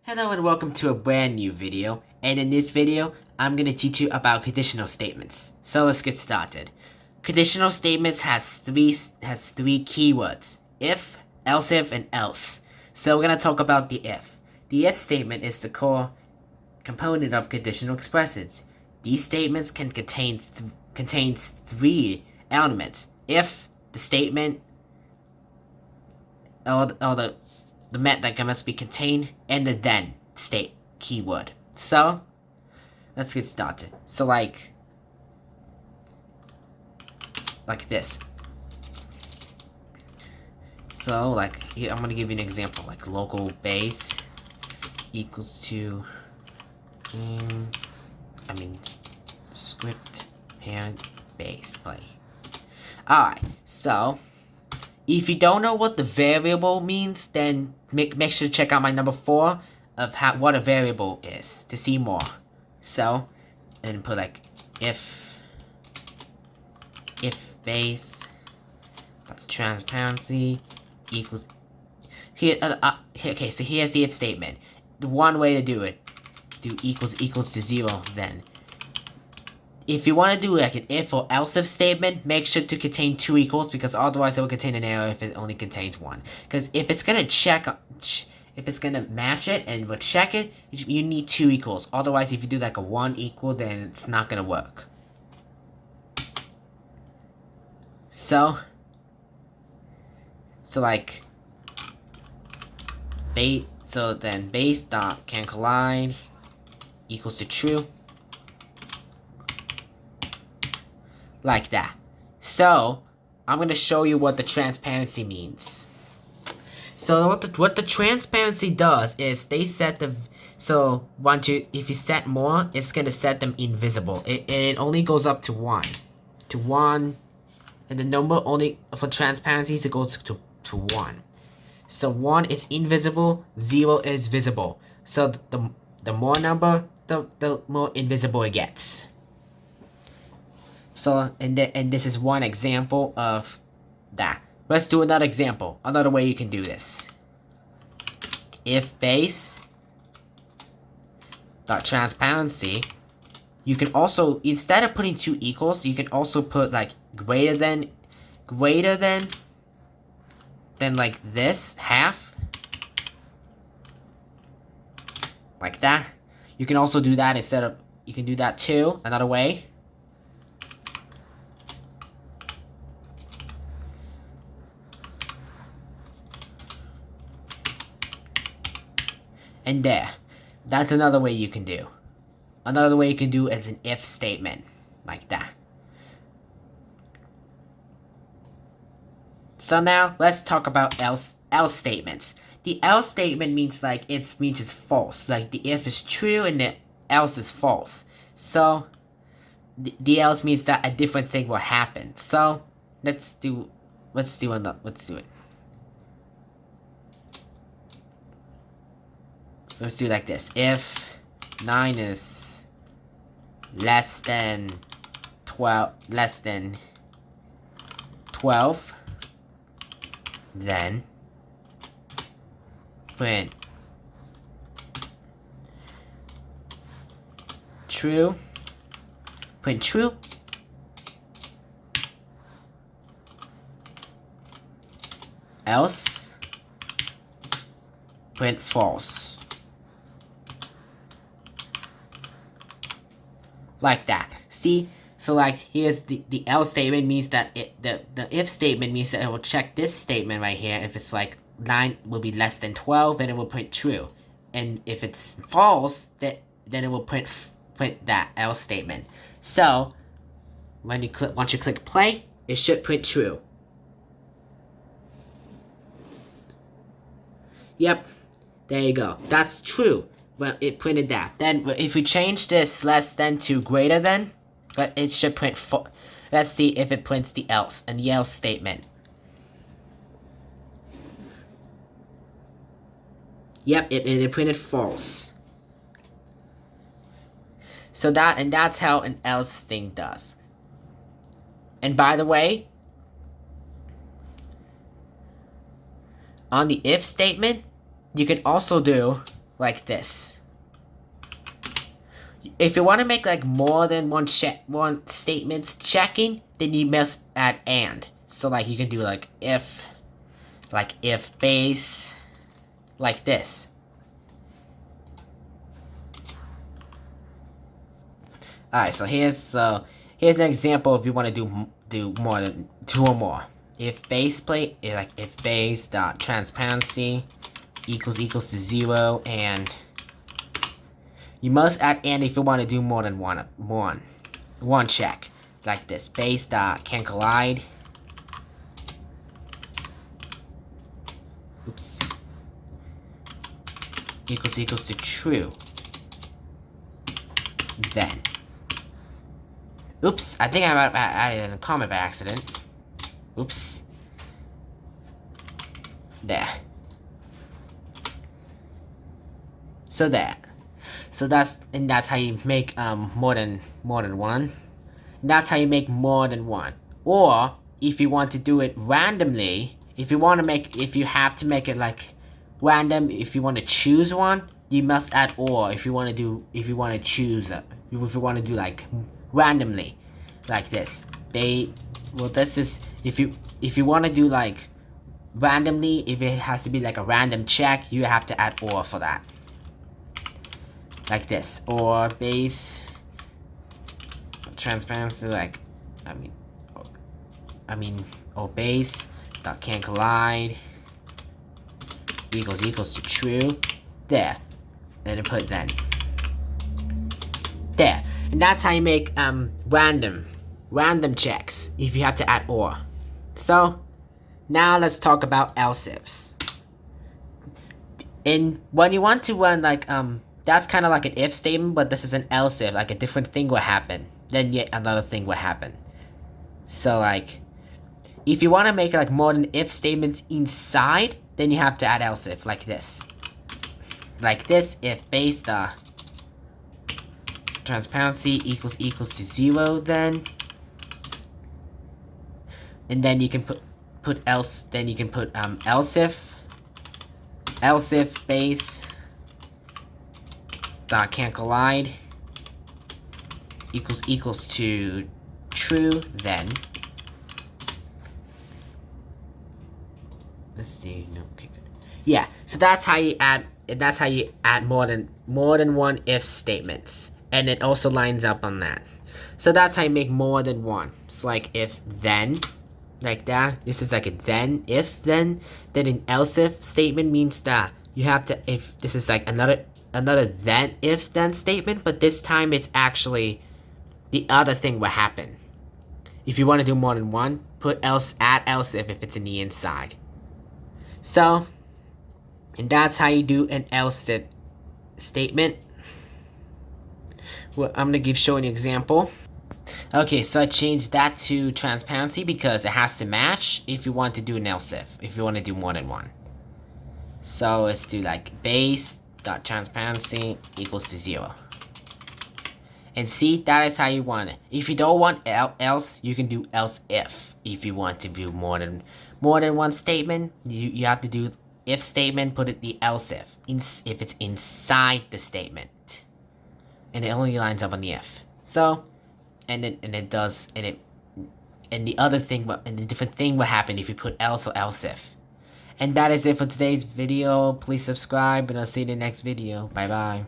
Hello and welcome to a brand new video, and in this video I'm going to teach you about conditional statements. So let's get started. Conditional statements has three keywords: if, else if, and else. So we're going to talk about the if. The if statement is the core component of conditional expressions. These statements can contain three elements: if, the statement, or the met that must be contained, and the then state keyword. So let's get started. So like this. So like here, I'm gonna give you an example. Like local base equals to script parent base play. Alright, so if you don't know what the variable means, then make sure to check out my number 4 of what a variable is to see more. So, and put like if base transparency equals here. Okay, so here's the if statement. The one way to do it: do equals to 0. Then, if you want to do like an if or else if statement, make sure to contain 2 equals, because otherwise it will contain an error if it only contains 1. Because if it's gonna if it's gonna match it and will check it, you need 2 equals. Otherwise, if you do like a 1 equal, then it's not gonna work. So like base dot can collide equals to true. Like that. So I'm gonna show you what the transparency means. So what the transparency does is they set the if you set more, it's gonna set them invisible. It only goes up to 1, and the number only for transparency it goes to 1. So 1 is invisible, 0 is visible. So the more number, the more invisible it gets. So, and this is one example of that. Let's do another example. Another way you can do this. If base dot transparency, you can also, instead of putting 2 equals, you can also put like greater than like this, half. Like that. You can also do that you can do that too, another way. And there. That's another way you can do. Another way you can do is an if statement. Like that. So now, let's talk about else statements. The else statement means like it's false. Like the if is true and the else is false. So the else means that a different thing will happen. So let's do it. So let's do it like this. If 9 is less than 12, then print true. Print true. Else print false. Like that. See? So like here's the else statement means that the if statement means that it will check this statement right here. If it's like 9 will be less than 12, then it will print true. And if it's false, then it will print that else statement. So once you click play, it should print true. Yep. There you go. That's true. Well, it printed that. Then if we change this less than to greater than, but it should print let's see if it prints the else and the else statement. Yep, it printed false. So that's how an else thing does. And by the way, on the if statement, you can also do like this. If you want to make like more than one statements checking, then you must add and. So like you can do like if base, like this. Alright, so here's an example if you want to do more than 2 or more. If base if base dot transparency equals to 0, and you must add and if you want to do more than one check, like this. Base dot can collide. Oops. Equals to true. Then. Oops, I think I added a comma by accident. Oops. There. So there. So that's how you make more than one. And that's how you make more than one. Or if you want to do it randomly, if you have to make it like random, if you want to choose one, you must add or if you want to do like randomly, like this. This is if you want to do like randomly, if it has to be like a random check, you have to add or for that, like this. Or base transparency, like or base dot can collide equals to true. There. Then put then. There. And that's how you make random checks if you have to add or. So now let's talk about else ifs. And when you want to run like that's kind of like an if statement, but this is an else if, like a different thing will happen, then yet another thing will happen. So like if you want to make like more than if statements inside, then you have to add else if, like this. Like this, if base the transparency equals to 0, then, and then you can put else. Then you can put else if base dot can collide equals to true. Then let's see. No, okay, good. Yeah. So that's how you add. That's how you add more than one if statements, and it also lines up on that. So that's how you make more than one. It's like if then, like that. This is like a then, if then. Then an else if statement means that you have to, if this is like another then if then statement, but this time it's actually the other thing will happen. If you want to do more than one, add else if it's in the inside. So, and that's how you do an else if statement. Well, I'm gonna show an example. Okay, so I changed that to transparency because it has to match if you want to do an else if you want to do more than one. So let's do like base dot transparency equals to 0. And see, that is how you want it. If you don't want else, you can do else if you want to do more than one statement. You have to do if statement, put it the else if it's inside the statement, and it only lines up on the if. So, and the other thing, and the different thing will happen if you put else or else if. And that is it for today's video. Please subscribe, and I'll see you in the next video. Bye bye.